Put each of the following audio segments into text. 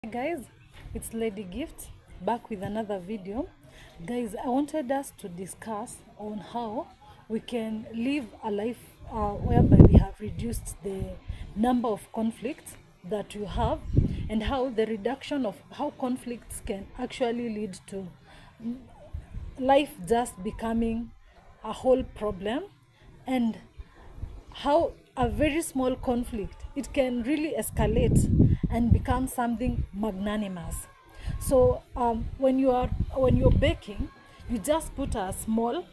Hey guys, it's Lady Gift back with another video. Guys, I wanted us to discuss on how we can live a life whereby we have reduced the number of conflicts that you have, and how the reduction of how conflicts can actually lead to life just becoming a whole problem, and how a very small conflict, it can really escalate and become something magnanimous. So when you're baking, you just put a small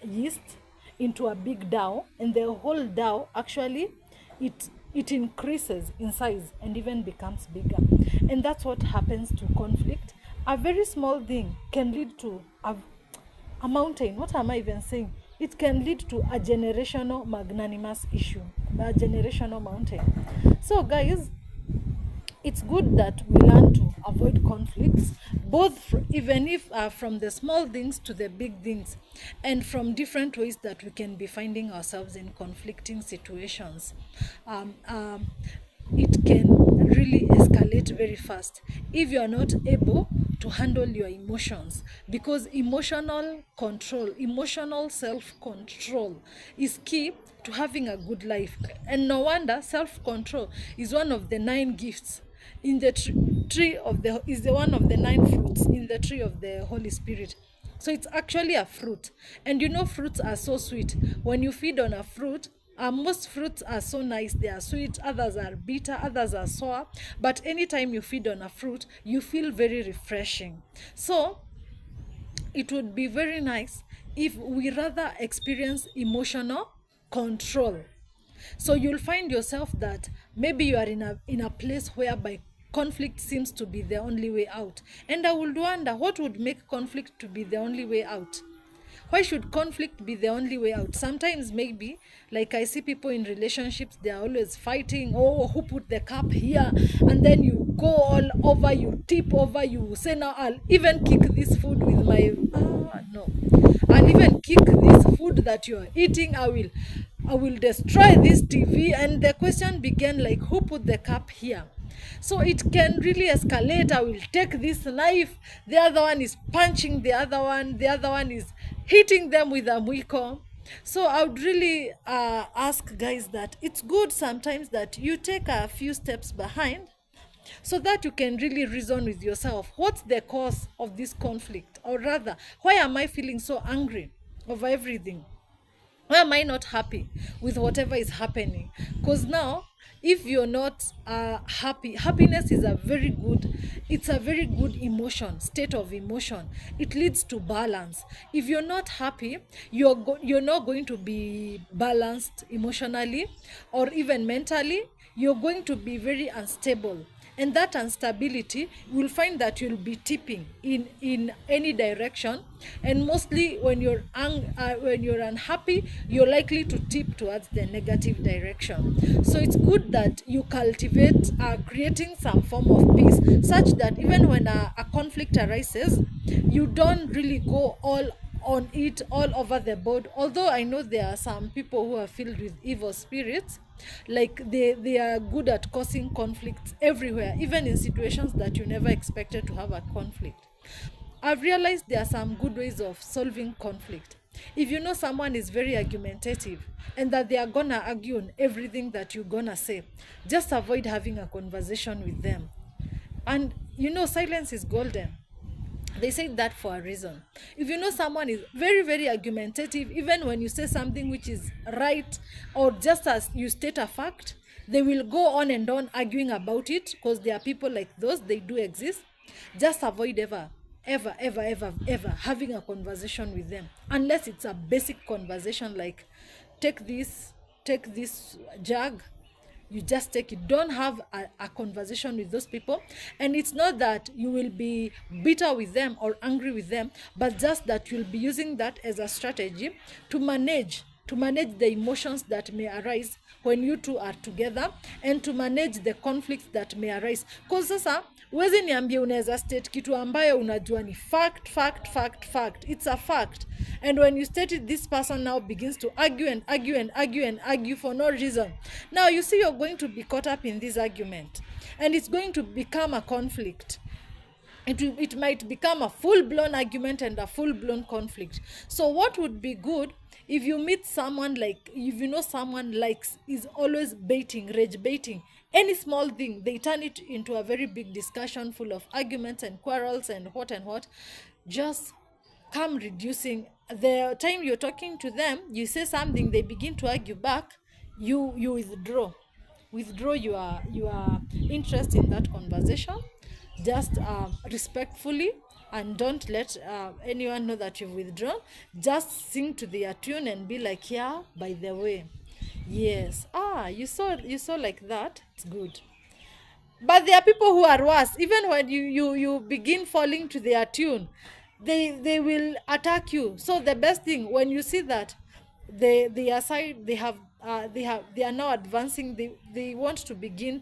yeast into a big dough, and the whole dough actually, it increases in size and even becomes bigger. And that's what happens to conflict. A very small thing can lead to a mountain. What am I even saying? It can lead to a generational magnanimous issue, a generational mountain. So guys, it's good that we learn to avoid conflicts, even if from the small things to the big things, and from different ways that we can be finding ourselves in conflicting situations. Um, um, it can really escalate very fast if you are not able to handle your emotions, because emotional self control is key to having a good life. And no wonder self control is one of the nine gifts in the tree of the is the one of the nine fruits in the tree of the Holy Spirit. So it's actually a fruit. And fruits are so sweet. When you feed on a fruit, most fruits are so nice. They are sweet, others are bitter, others are sour. But anytime you feed on a fruit, you feel very refreshing. So it would be very nice if we rather experience emotional control. So you'll find yourself that maybe you are in a place whereby conflict seems to be the only way out. And I would wonder, what would make conflict to be the only way out? Why should conflict be the only way out? Sometimes maybe, like I see people in relationships, they are always fighting. Oh, who put the cup here? And then you go all over, you tip over, you say, now I'll even kick this food with my no. I'll even kick this food that you're eating. I will destroy this TV. And the question began like, who put the cup here? So it can really escalate. I will take this knife. The other one is punching the other one. The other one is hitting them with a mwiko. So I would really ask guys that it's good sometimes that you take a few steps behind, so that you can really reason with yourself. What's the cause of this conflict? Or rather, why am I feeling so angry over everything? Why am I not happy with whatever is happening? Because now, if you're not happy, happiness is a very good emotion, state of emotion. It leads to balance. If you're not happy, you're not going to be balanced emotionally or even mentally. You're going to be very unstable, and that instability, you will find that you'll be tipping in any direction. And mostly when you're unhappy, you're likely to tip towards the negative direction. So it's good that you cultivate creating some form of peace, such that even when a conflict arises, you don't really go all on it all over the board. Although I know there are some people who are filled with evil spirits, like they are good at causing conflicts everywhere, even in situations that you never expected to have a conflict. I've realized there are some good ways of solving conflict. If you know someone is very argumentative and that they are gonna argue on everything that you're gonna say, just avoid having a conversation with them. And silence is golden. They say that for a reason. If you know someone is very, very argumentative, even when you say something which is right, or just as you state a fact, they will go on and on arguing about it, because there are people like those. They do exist. Just avoid ever having a conversation with them, unless it's a basic conversation like, take this jug, you just take it. Don't have a conversation with those people. And it's not that you will be bitter with them or angry with them, but just that you'll be using that as a strategy to manage the emotions that may arise when you two are together, and to manage the conflicts that may arise. Because sasa huwezi niambia unaweza state kitu ambayo unajua ni fact. It's a fact. And when you state it, this person now begins to argue for no reason. Now you see you're going to be caught up in this argument. and it's going to become a conflict. It might become a full-blown argument and a full-blown conflict. So what would be good, if you meet someone, like if you know someone likes is always baiting, rage baiting, any small thing they turn it into a very big discussion full of arguments and quarrels and what, just come reducing the time you're talking to them. You say something, they begin to argue back, you withdraw your interest in that conversation, just respectfully, and don't let anyone know that you've withdrawn. Just sing to their tune and be like, yeah, by the way, yes, you saw like that, it's good. But there are people who are worse. Even when you begin falling to their tune, they will attack you. So the best thing, when you see that they are side, they are now advancing, they want to begin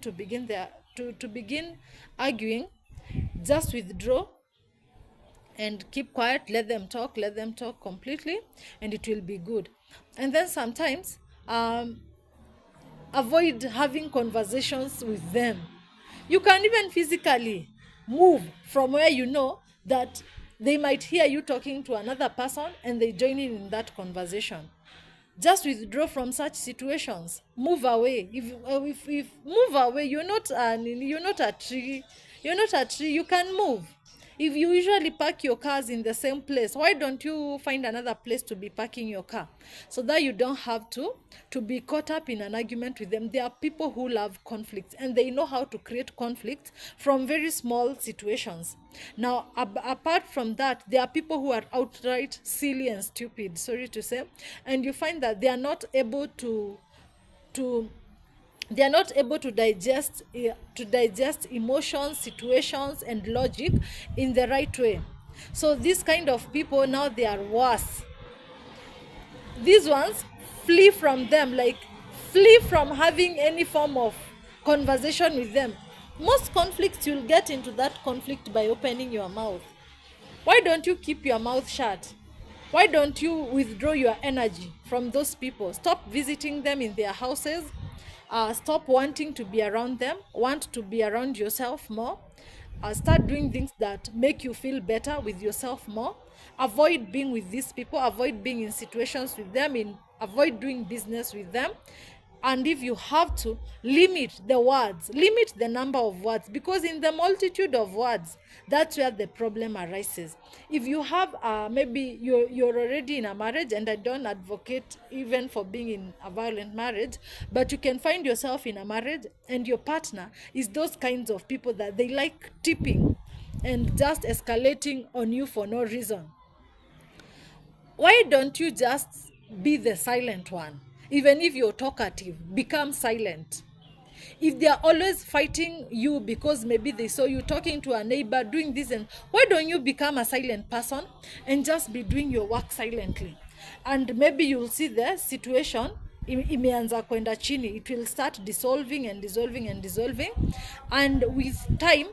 arguing, just withdraw and keep quiet. Let them talk completely, and it will be good. And then sometimes, avoid having conversations with them. You can even physically move from where you know that they might hear you talking to another person, and they join in that conversation. Just withdraw from such situations. Move away. If move away, you're not a tree. You're not a tree. You can move. If you usually park your cars in the same place, why don't you find another place to be parking your car, so that you don't have to be caught up in an argument with them? There are people who love conflict, and they know how to create conflict from very small situations. Now, apart from that, there are people who are outright silly and stupid, sorry to say, and you find that they are not able to digest emotions, situations, and logic in the right way. So these kind of people, now they are worse. These ones, flee from them, like flee from having any form of conversation with them. Most conflicts, you'll get into that conflict by opening your mouth. Why don't you keep your mouth shut? Why don't you withdraw your energy from those people? Stop visiting them in their houses. Stop wanting to be around them. Want to be around yourself more. Start doing things that make you feel better with yourself more. Avoid being with these people. Avoid being in situations with them. Avoid doing business with them. And if you have to, limit the words, limit the number of words, because in the multitude of words, that's where the problem arises. If you have maybe you're already in a marriage, and I don't advocate even for being in a violent marriage, but you can find yourself in a marriage and your partner is those kinds of people that they like tipping and just escalating on you for no reason. Why don't you just be the silent one? Even if you're talkative, become silent. If they are always fighting you because maybe they saw you talking to a neighbor, doing this, and why don't you become a silent person and just be doing your work silently? And maybe you'll see the situation imeanza kwenda chini. It will start dissolving and dissolving and dissolving, and with time,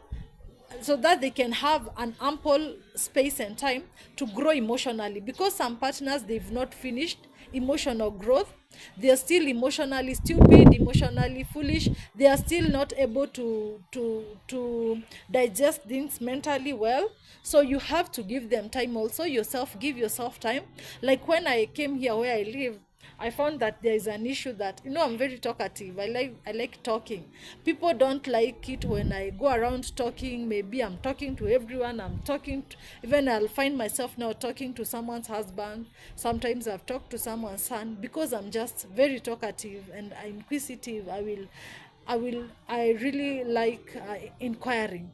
so that they can have an ample space and time to grow emotionally, because some partners, they've not finished emotional growth. They are still emotionally stupid, emotionally foolish. They are still not able to digest things mentally well. So you have to give them time. Also yourself, give yourself time. Like when I came here where I live, I found that there is an issue that, I'm very talkative. I like talking. People don't like it when I go around talking. Maybe I'm talking to everyone. Even I'll find myself now talking to someone's husband. Sometimes I've talked to someone's son, because I'm just very talkative and inquisitive. I really like inquiring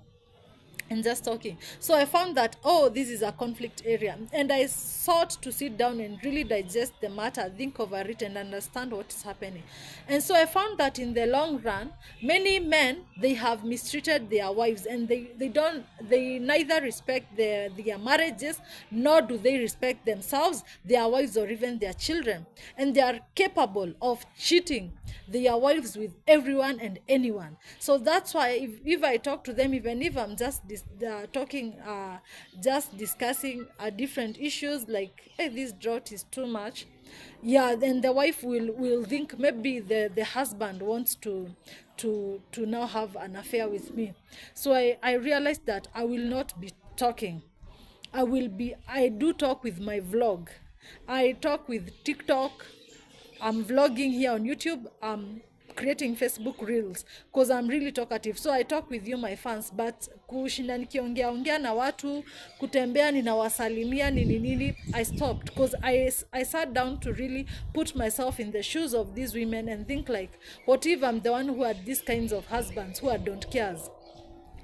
and just talking. So I found that, this is a conflict area, and I sought to sit down and really digest the matter, think over it, and understand what is happening. And so I found that in the long run, many men, they have mistreated their wives, and they neither respect their marriages, nor do they respect themselves, their wives, or even their children, and they are capable of cheating their wives with everyone and anyone. So that's why, if I talk to them, even if I'm just just discussing different issues, like, hey, this drought is too much, yeah, then the wife will think maybe the husband wants to now have an affair with me. So I realized that I will not be talking. I do talk with my vlog. I talk with TikTok. I'm vlogging here on YouTube. I'm creating Facebook reels because I'm really talkative. So I talk with you my fans, but kushinda nikiongea ongea na watu, kutembea ninawasalimia nini nini, I stopped because I sat down to really put myself in the shoes of these women and think like, what if I'm the one who had these kinds of husbands who don't cares?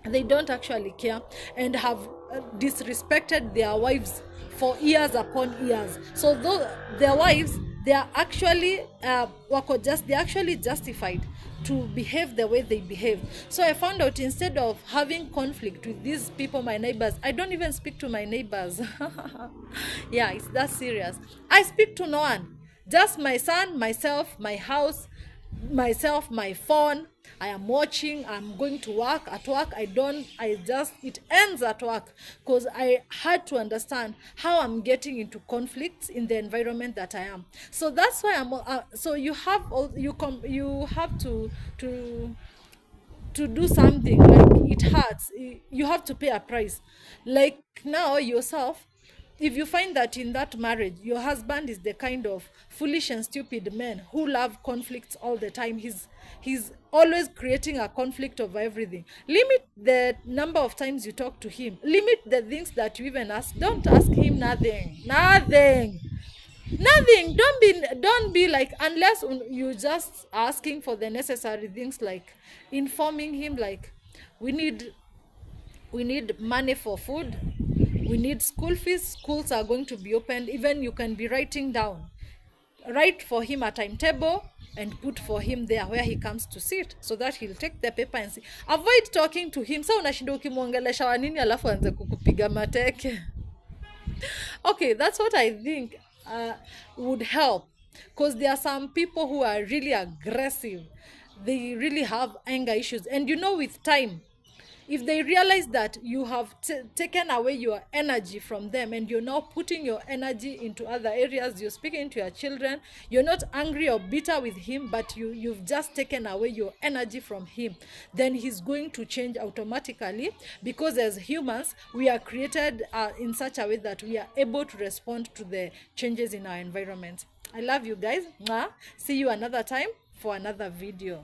They don't actually care and have disrespected their wives for years upon years. So though their wives, they are actually they're actually justified to behave the way they behave. So I found out instead of having conflict with these people, my neighbors, I don't even speak to my neighbors. Yeah, it's that serious. I speak to no one, just my son, myself, my house, myself, my phone. I am watching, I'm going to work. At work it ends at work because I had to understand how I'm getting into conflicts in the environment that I am. So that's why I'm so you have all you have to do something like it hurts. You have to pay a price. Like now yourself, if you find that in that marriage your husband is the kind of foolish and stupid man who love conflicts all the time, he's always creating a conflict over everything, limit the number of times you talk to him, limit the things that you even ask. Don't ask him nothing. Don't be like, unless you just asking for the necessary things like informing him like we need money for food, we need school fees, schools are going to be opened. Even you can be write for him a timetable and put for him there where he comes to sit so that he'll take the paper and see. Avoid talking to him. Sa unashinda ukimwongelesha wa nini alafu anze kukupiga mateke. Okay, that's what I think would help, because there are some people who are really aggressive. They really have anger issues, and with time, if they realize that you have taken away your energy from them and you're now putting your energy into other areas, you're speaking to your children, you're not angry or bitter with him, but you've just taken away your energy from him, then he's going to change automatically, because as humans we are created in such a way that we are able to respond to the changes in our environment. I love you guys. Mwah. See you another time for another video.